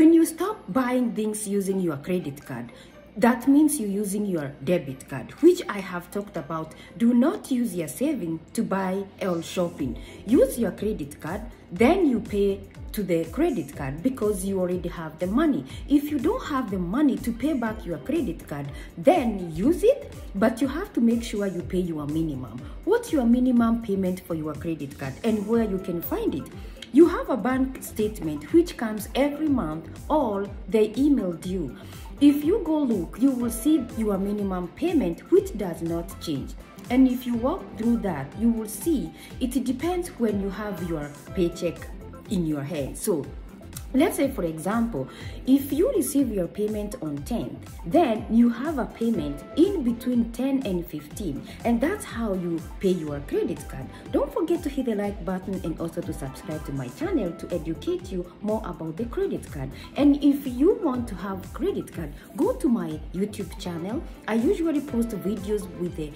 When you stop buying things using your credit card, that means you're using your debit card, which I have talked about. Do not use your saving to buy or shopping. Use your credit card, then you pay to the credit card because you already have the money. If you don't have the money to pay back your credit card, then use it, but you have to make sure you pay your minimum. What's your minimum payment for your credit card and where you can find it? You have a bank statement which comes every month, or they emailed you. If you go look, you will see your minimum payment, which does not change. And if you walk through that, you will see it depends when you have your paycheck in your hand. So let's say, for example, if you receive your payment on 10th, then you have a payment in between 10 and 15, and that's how you pay your credit card. Don't forget to hit the like button and also to subscribe to my channel to educate you more about the credit card. And if you want to have credit card, go to my YouTube channel. I usually post videos with the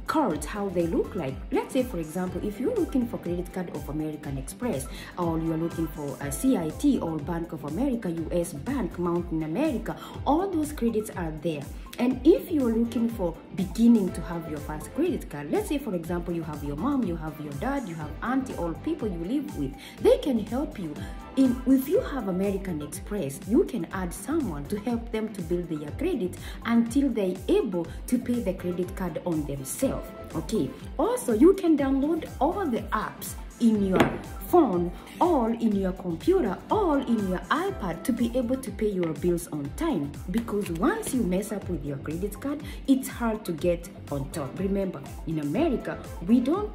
cards, how they look like. Let's say, for example, if you're looking for credit card of American Express, or you're looking for a CIT or Bank of America, US Bank, Mountain America, all those credits are there. And if you're looking for beginning to have your first credit card, let's say, for example, you have your mom, you have your dad, you have auntie, or people you live with, they can help you. If you have American Express, you can add someone to help them to build their credit until they're able to pay the credit card on themselves. Okay. Also, you can download all the apps in your phone or in your computer or in your iPad to be able to pay your bills on time, because once you mess up with your credit card, it's hard to get on top. Remember, in America, we don't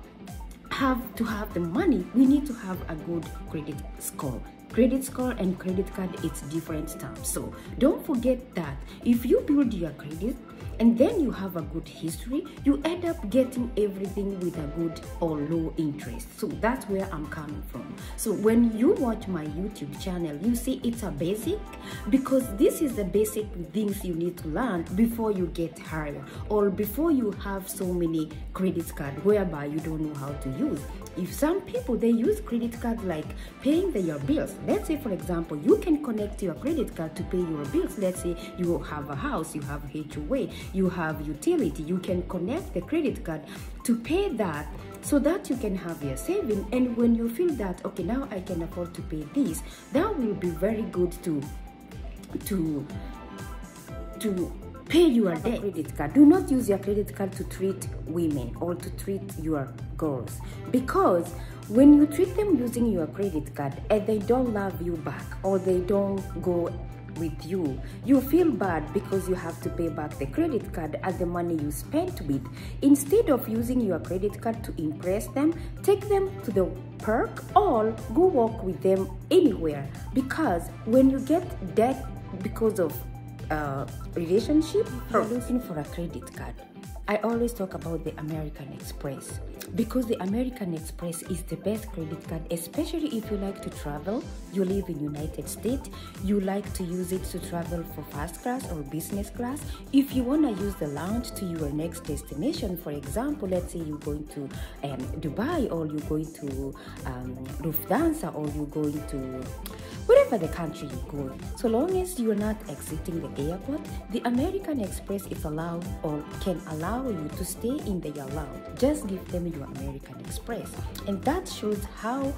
have to have the money, we need to have a good credit score. Credit score and credit card, it's different terms. So don't forget that if you build your credit and then you have a good history, you end up getting everything with a good or low interest. So that's where I'm coming from. So when you watch my YouTube channel, you see it's a basic, because this is the basic things you need to learn before you get higher, or before you have so many credit cards whereby you don't know how to use. If some people, they use credit card like paying your bills. Let's say, for example, you can connect your credit card to pay your bills. Let's say you have a house, you have HOA, you have utility. You can connect the credit card to pay that, so that you can have your saving. And when you feel that, okay, now I can afford to pay this, that will be very good to pay your debt. Credit card. Do not use your credit card to treat women or to treat your girls, because when you treat them using your credit card and they don't love you back, or they don't go with you, you feel bad because you have to pay back the credit card and the money you spent with. Instead of using your credit card to impress them, take them to the park or go walk with them anywhere, because when you get debt because of relationship, or looking for a credit card, I always talk about the American Express, because the American Express is the best credit card, especially if you like to travel, you live in United States, you like to use it to travel for first class or business class. If you want to use the lounge to your next destination, for example, let's say you're going to Dubai, or you're going to Lufthansa, or you're going to wherever the country you go, so long as you're not exiting the airport, the American Express is allowed or can allow you to stay in their lounge. Just give them your American Express, and that shows how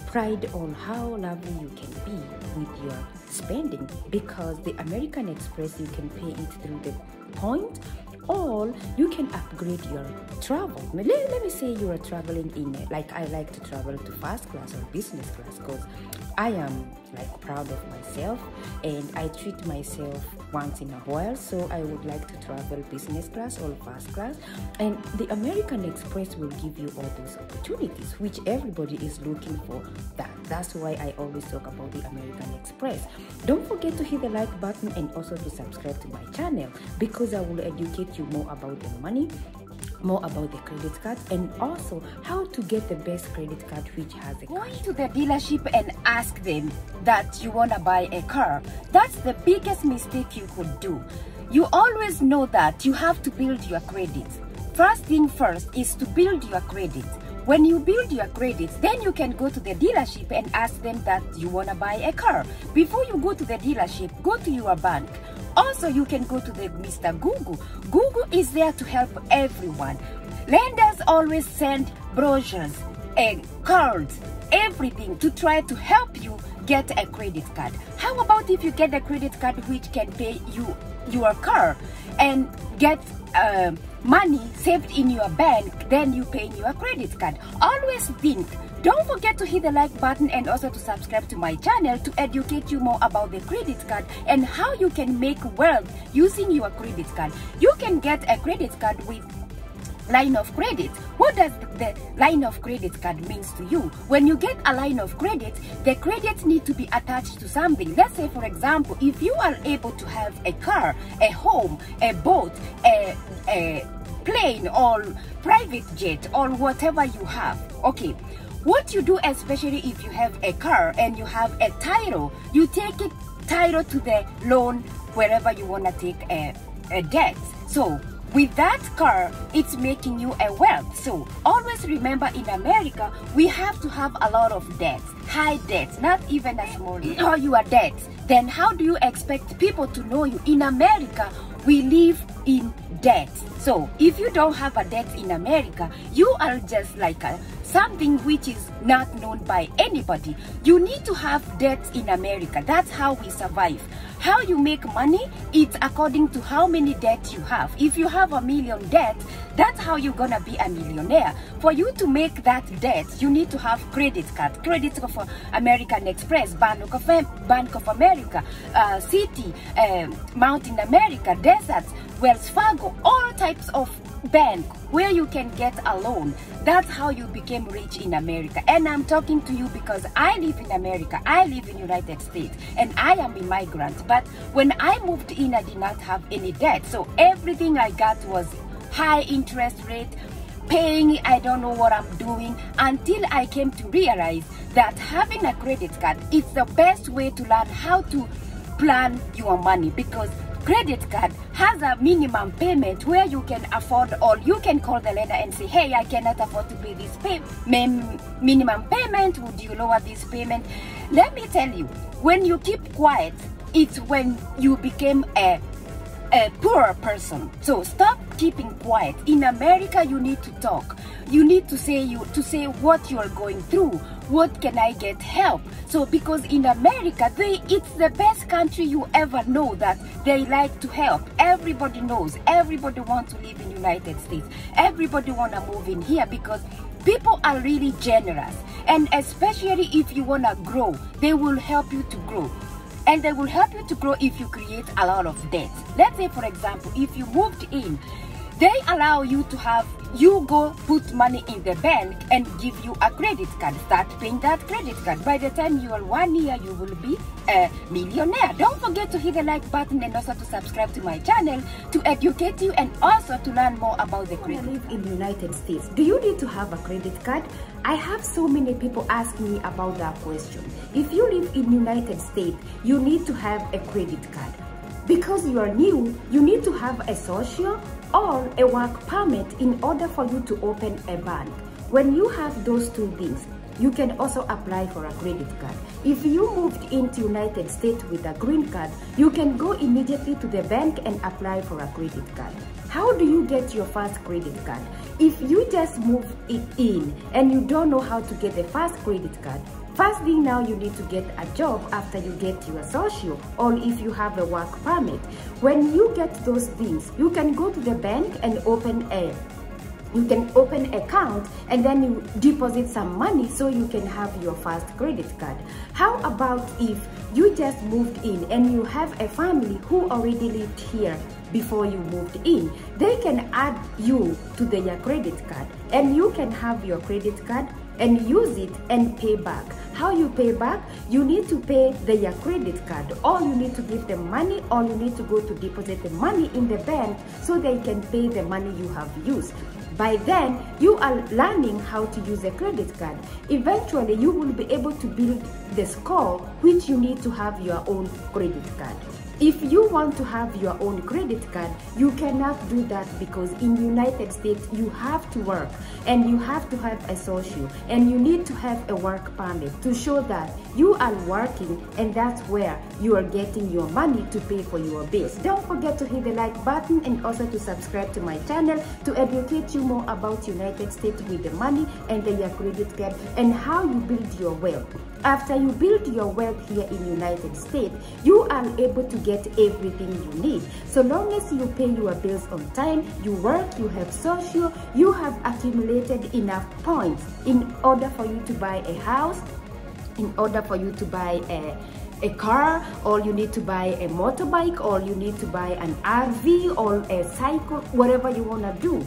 pride or how lovely you can be with your spending, because the American Express, you can pay it through the point, or you can upgrade your travel. Let me say you are traveling in, like I like to travel to first class or business class, because I am like proud of myself and I treat myself once in a while. So I would like to travel business class or first class, and the American Express will give you all those opportunities which everybody is looking for. That's why I always talk about the American Express. Don't forget to hit the like button and also to subscribe to my channel, because I will educate you more about the money, more about the credit card, and also how to get the best credit card which has a going to the dealership and ask them that you want to buy a car. That's the biggest mistake you could do. You always know that you have to build your credit. First thing first is to build your credit. when you build your credit, then you can go to the dealership and ask them that you want to buy a car. Before you go to the dealership, go to your bank. Also, you can go to the Mr. Google. Google is there to help everyone. Lenders always send brochures and cards, everything to try to help you get a credit card. How about if you get a credit card which can pay you your car and get money saved in your bank, then you pay your credit card? Always think. Don't forget to hit the like button and also to subscribe to my channel to educate you more about the credit card and how you can make wealth using your credit card. You can get a credit card with line of credit. What does the line of credit card means to you? When you get a line of credit, the credits need to be attached to something. Let's say, for example, if you are able to have a car, a home, a boat, a plane or private jet or whatever you have, okay, what you do, especially if you have a car and you have a title, you take it title to the loan wherever you want to take a debt. So with that car, it's making you a wealth. So always remember, in America, we have to have a lot of debts, high debts, not even a small or your debts. Then how do you expect people to know you? In America, we live in debt. So if you don't have a debt in America, you are just like something which is not known by anybody. You need to have debts in America. That's how we survive. How you make money, it's according to how many debts you have. If you have 1 million debts, that's how you're gonna be a millionaire. For you to make that debt, you need to have credit card. Credit of American Express, Bank of America, Citi, Mountain America, Deserts, Wells Fargo, all types of bank where you can get a loan. That's how you became rich in America. And I'm talking to you because I live in America. I live in United States and I am a migrant. But when I moved in, I did not have any debt. So everything I got was high interest rate, paying, I don't know what I'm doing, until I came to realize that having a credit card is the best way to learn how to plan your money, because credit card has a minimum payment where you can afford, or you can call the lender and say, hey, I cannot afford to pay this minimum payment. Would you lower this payment? Let me tell you, when you keep quiet, it's when you became a poor person. So stop keeping quiet. In America, you need to talk. You need to say what you are going through. What can I get help? So because in America, it's the best country you ever know, that they like to help. Everybody knows. Everybody wants to live in United States. Everybody want to move in here because people are really generous. And especially if you want to grow, they will help you to grow. And they will help you to grow if you create a lot of debt. Let's say, for example, if you moved in, they allow you to have, you go put money in the bank and give you a credit card. Start paying that credit card. By the time you are 1 year, you will be a millionaire. Don't forget to hit the like button and also to subscribe to my channel to educate you and also to learn more about the credit. I live in the United States. Do you need to have a credit card? I have so many people ask me about that question. If you live in the United States, you need to have a credit card. Because you are new, you need to have a social or a work permit in order for you to open a bank. When you have those two things, you can also apply for a credit card. If you moved into United States with a green card, you can go immediately to the bank and apply for a credit card. How do you get your first credit card? If you just move it in and you don't know how to get the first credit card, first thing now, you need to get a job after you get your social, or if you have a work permit. When you get those things, you can go to the bank and open account, and then you deposit some money so you can have your first credit card. How about if you just moved in and you have a family who already lived here before you moved in? They can add you to their credit card, and you can have your credit card and use it and pay back. How you pay back? You need to pay their credit card, or you need to give them money, or you need to go to deposit the money in the bank so they can pay the money you have used. By then, you are learning how to use a credit card. Eventually, you will be able to build the score which you need to have your own credit card. If you want to have your own credit card, you cannot do that because in the United States, you have to work and you have to have a social and you need to have a work permit to show that you are working, and that's where you are getting your money to pay for your bills. Don't forget to hit the like button and also to subscribe to my channel to educate you more about United States with the money and your credit card and how you build your wealth. After you build your wealth here in the United States, you are able to get everything you need. So long as you pay your bills on time, you work, you have social, you have accumulated enough points in order for you to buy a house, in order for you to buy a car, or you need to buy a motorbike, or you need to buy an RV or a cycle, whatever you want to do.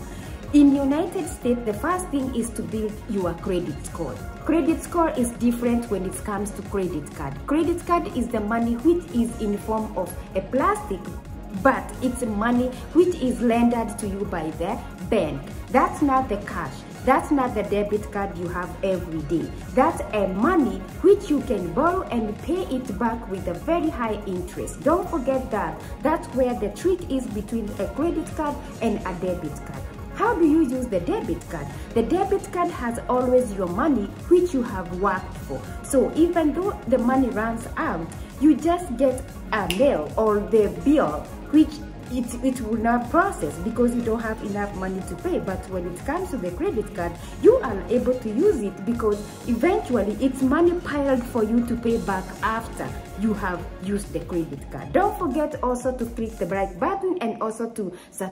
In the United States, the first thing is to build your credit score. Credit score is different when it comes to credit card. Credit card is the money which is in form of a plastic, but it's money which is lended to you by the bank. That's not the cash. That's not the debit card you have every day. That's a money which you can borrow and pay it back with a very high interest. Don't forget that. That's where the trick is between a credit card and a debit card. How do you use the debit card? The debit card has always your money which you have worked for. So even though the money runs out, you just get a mail or the bill which it will not process because you don't have enough money to pay. But when it comes to the credit card, you are able to use it because eventually it's money piled for you to pay back after you have used the credit card. Don't forget also to click the like button and also to subscribe.